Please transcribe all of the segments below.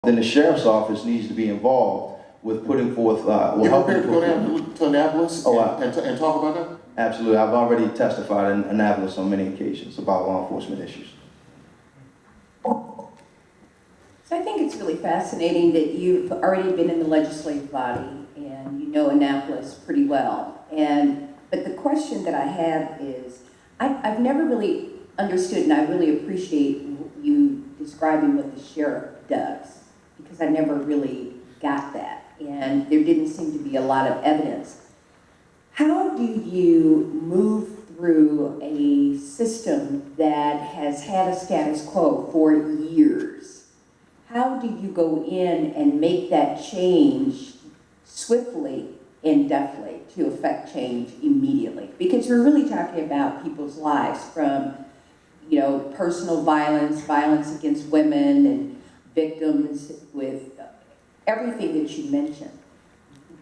then the sheriff's office needs to be involved with putting forth. You prepared to go down to Annapolis Oh, and talk about that? Absolutely. I've already testified in Annapolis on many occasions about law enforcement issues. So I think it's really fascinating that you've already been in the legislative body and you know Annapolis pretty well. But the question that I have is, I've never really understood, and I really appreciate you describing what the sheriff does, because I never really got that, and there didn't seem to be a lot of evidence. How do you move through a system that has had a status quo for years? How do you go in and make that change swiftly and deftly to affect change immediately? Because we're really talking about people's lives, from, you know, personal violence, violence against women, and victims, with everything that you mentioned.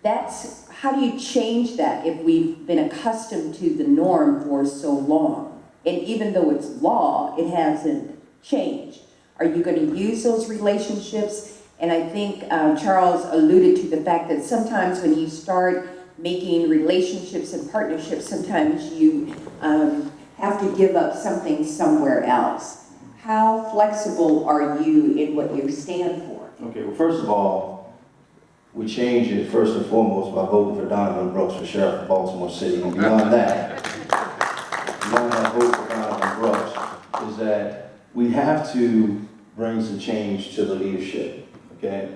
That's, how do you change that if we've been accustomed to the norm for so long? And even though it's law, it hasn't changed. Are you going to use those relationships? And I think Charles alluded to the fact that sometimes when you start making relationships and partnerships, sometimes you have to give up something somewhere else. How flexible are you in what you stand for? Okay, well, first of all, we changed it first and foremost by voting for Donovan Brooks for sheriff of Baltimore City. And beyond that vote for Donovan Brooks is that we have to bring some change to the leadership, okay?